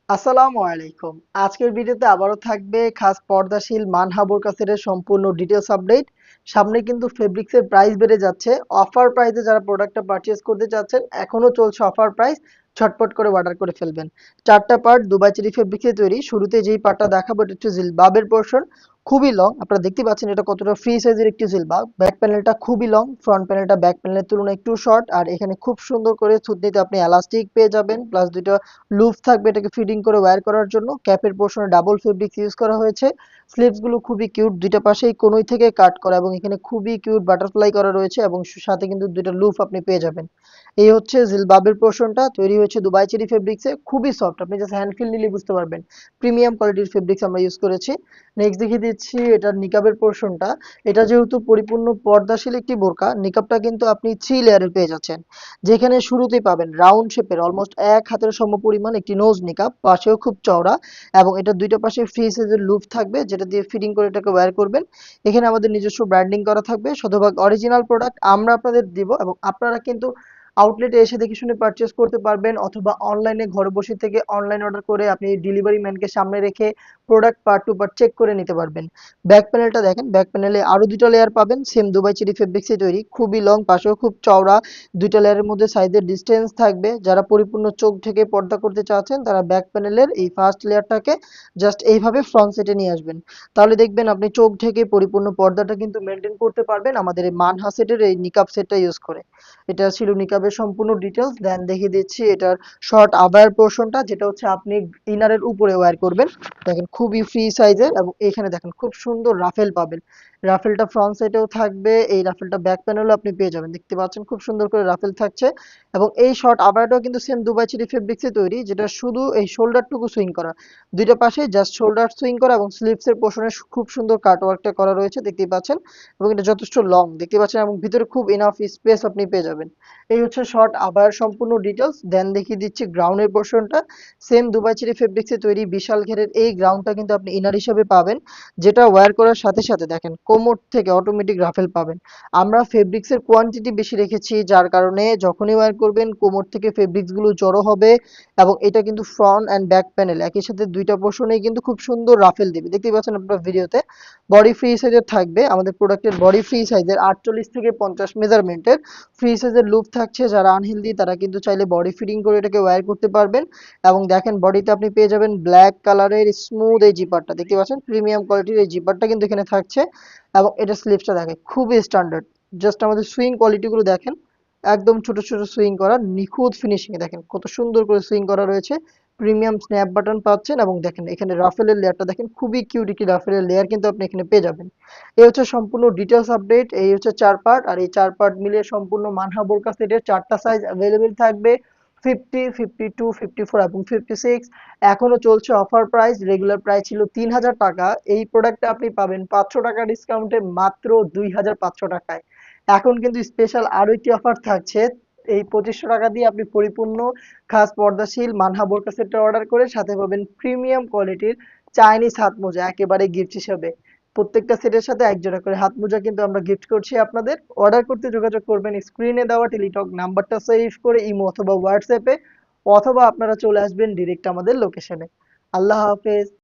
আসসালামু আলাইকুম। আজকের ভিডিওতে আবারও থাকবে খাস পর্দাশীল মানহা বোরকা সেটের সম্পূর্ণ ডিটেলস আপডেট। সামনে কিন্তু ফেব্রিক্সের প্রাইস বেড়ে যাচ্ছে। অফার প্রাইসে যারা প্রোডাক্টটা পারচেজ করতে চাচ্ছেন, এখনো চলছে অফার প্রাইস। ঝটপট করে অর্ডার করে ফেলবেন। 4টা পার্ট দুবাই চেরি ফেব্রিক্সে তৈরি। শুরুতে যেই পার্টটা দেখাবো এটা হচ্ছে জিলবাবের পোরশন। খুবই লং, আপনারা দেখতে পাচ্ছেন এটা কতটা ফ্রি সাইজের একটি জিলবাব। ব্যাক প্যানেলটা খুবই লং, ফ্রন্ট প্যানেলটা ব্যাক প্যানেলের তুলনায় একটু শর্ট, আর এখানে খুব সুন্দর করে থুতনিতে আপনি এলাস্টিক পেয়ে যাবেন, প্লাস দুইটা লুপ থাকবে এটাকে ফিটিং করে ওয়্যার করার জন্য। ক্যাপের পোর্শনে ডাবল ফেব্রিক্স ইউজ করা হয়েছে। স্লিভস গুলো খুবই কিউট, দুইটা পাশেই কোনোই থেকে কাট করা, এবং এখানে খুবই কিউট বাটারফ্লাই করা রয়েছে, এবং সাথে কিন্তু দুইটা লুপ আপনি পেয়ে যাবেন। এই হচ্ছে জিলবাবের পোর্শনটা, তৈরি হয়েছে দুবাই চেরি ফেব্রিক্সে। খুবই সফট, আপনি জাস্ট হ্যান্ড ফিল নিলে বুঝতে পারবেন প্রিমিয়াম কোয়ালিটির ফেব্রিক্স আমরা ইউজ করেছি। নেক্সট দেখিয়ে দিচ্ছি এটার নিকাবের পোর্শনটা। এটা যেহেতু পরিপূর্ণ পর্দাশীল একটি বোরকা, নিকাবটা কিন্তু আপনি 3 লেয়ারের পেয়ে যাচ্ছেন। যেখানে শুরুতেই পাবেন রাউন্ড শেপের অলমোস্ট এক হাতের সমপরিমাণ একটি নোজ নিকাব, পাশেও খুব চওড়া, এবং এটা দুইটা পাশে ফ্রি সাইজের লুপ থাকবে যেটা দিয়ে ফিটিং করে এটাকে ওয়্যার করবেন। এখানে আমাদের নিজস্ব ব্র্যান্ডিং করা থাকবে, শতভাগ অরিজিনাল প্রোডাক্ট আমরা আপনাদের দিব, এবং আপনারা কিন্তু আউটলেটে এসে দেখে শুনে পারচেস করতে পারবেন, অথবা অনলাইনে ঘরে বসে থেকে অনলাইন অর্ডার করে আপনি ডেলিভারি ম্যানকে সামনে রেখে product part to part check করে নিতে পারবেন। ব্যাক প্যানেলটা দেখেন, ব্যাক প্যানেলে আরো দুটো লেয়ার পাবেন, সেম দুবাই চেরি ফেব্রিক্সে তৈরি, খুবই লং, পাশেও খুব চওড়া। দুইটা লেয়ারের মধ্যে সাইজের ডিসটেন্স থাকবে। যারা পরিপূর্ণ চোখ ঢেকে পর্দা করতে চাচ্ছেন তারা ব্যাক প্যানেলের এই ফার্স্ট লেয়ারটাকে জাস্ট এইভাবে ফ্রন্ট সেটে নিয়ে আসবেন। তাহলে দেখবেন আপনি চোখ ঢেকে পরিপূর্ণ পর্দাটা কিন্তু মেনটেন করতে পারবেন আমাদের এই মানহা সেটের এই নিকাব সেটটা ইউজ করে। এটা ছিল নিকাবের সম্পূর্ণ ডিটেলস। দেন দেখিয়ে দিচ্ছি এটার শর্ট আবায়ার পোর্শনটা, যেটা হচ্ছে আপনি ইনারের উপরে ওয়্যার করবেন। দেখেন খুবই ফ্রি সাইজের, এবং এখানে দেখেন খুব সুন্দর রাফেল পাবেন। রাফেলটা ফ্রন্ট সাইডেও থাকবে, এই রাফেলটা ব্যাক প্যানেলও আপনি পেয়ে যাবেন। দেখতে পাচ্ছেন খুব সুন্দর করে রাফেল থাকছে। এবং এই শর্ট আবায়াটাও কিন্তু সেম দুবাই চেরি ফেব্রিক্সে তৈরি, যেটা শুধু এই শোল্ডারটুকু সুইং করা, দুইটা পাশে জাস্ট শোল্ডার সুইং করা, এবং স্লিভসের পোর্শনে খুব সুন্দর কাটওয়ার্কটা করা রয়েছে দেখতেই পাচ্ছেন। এবং এটা যথেষ্ট লং দেখতে পাচ্ছেন, এবং ভিতরে খুব ইনাফ স্পেস আপনি পেয়ে যাবেন। এই হচ্ছে শর্ট আবায়ার সম্পূর্ণ ডিটেলস। দেন দেখিয়ে দিচ্ছি গ্রাউন্ডের পোর্শনটা। সেম দুবাই চেরি ফেব্রিক্সে তৈরি বিশাল ঘেরের এই গ্রাউন্ডটা কিন্তু আপনি ইনার হিসেবে পাবেন, যেটা ওয়্যার করার সাথে সাথে দেখেন কোমর থেকে অটোমেটিক রাফেল পাবেন। আমরা ফেব্রিক্সের কোয়ান্টিটি বেশি রেখেছি, যার কারণে যখনই ওয়্যার করবেন কোমর থেকে ফেব্রিক্স গুলো জড়ো হবে। এবং এটা কিন্তু ফ্রন্ট অ্যান্ড ব্যাক প্যানেল একই সাথে দুইটা পোর্শনেই কিন্তু খুব সুন্দর রাফেল দেবে, দেখতেই পাচ্ছেন আপনার ভিডিওতে। বডি ফ্রি সাইজের থাকবে, আমাদের প্রোডাক্টের বডি ফ্রি সাইজের 48 থেকে 50 মেজারমেন্টের ফ্রি সাইজের লুপ থাকছে। যারা আনহেলদি তারা কিন্তু চাইলে বডি ফিটিং করে এটাকে ওয়্যার করতে পারবেন। এবং দেখেন বডিতে আপনি পেয়ে যাবেন ব্ল্যাক কালারের স্মুথ এই জিপারটা, দেখতে পাচ্ছেন প্রিমিয়াম কোয়ালিটির এই জিপারটা কিন্তু এখানে থাকছে। এবং এটা স্লিভসটা দেখেন খুবই স্ট্যান্ডার্ড। জাস্ট আমাদের সুইং কোয়ালিটি গুলো দেখেন, একদম ছোট ছোট সুইং করা, নিখুঁত ফিনিশিং এ দেখেন কত সুন্দর করে সুইং করা রয়েছে। প্রিমিয়াম স্ন্যাপ বাটন পাচ্ছেন, এবং দেখেন এখানে রাফেলের লেয়ারটা দেখেন খুবই কিউট একটি রাফেলের লেয়ার কিন্তু আপনি এখানে পেয়ে যাবেন। এই হচ্ছে সম্পূর্ণ ডিটেলস আপডেট। এই হচ্ছে 4 পার্ট, আর এই 4 পার্ট মিলিয়ে সম্পূর্ণ মানহা বোরকা সেটের 4টা সাইজ অ্যাভেলেবেল থাকবে, 50, 52, 54 এবং 56। এখনো চলছে অফার প্রাইস, রেগুলার প্রাইস ছিল 3000 টাকা। এই প্রোডাক্টটা আপনি পাবেন 500 টাকা ডিসকাউন্টে মাত্র 2500 টাকায়। এখন কিন্তু স্পেশাল আরো একটি অফার থাকছে, এই 2500 টাকা দিয়ে আপনি পরিপূর্ণ খাস পর্দাশীল মানহা বোরকা সেটটা অর্ডার করে সাথে পাবেন প্রিমিয়াম কোয়ালিটির চাইনিজ হাত মোজা একেবারে গিফট হিসেবে। প্রত্যেকটা সেটের সাথে এক জোড়া করে হাত মোজা কিন্তু আমরা গিফট করছি আপনাদের। অর্ডার করতে যোগাযোগ করবেন স্ক্রিনে দেওয়া টেলিটক নাম্বারটা সেভ করে ইমো অথবা হোয়াটসঅ্যাপে, অথবা আপনারা চলে আসবেন ডিরেক্ট আমাদের লোকেশনে। আল্লাহ হাফেজ।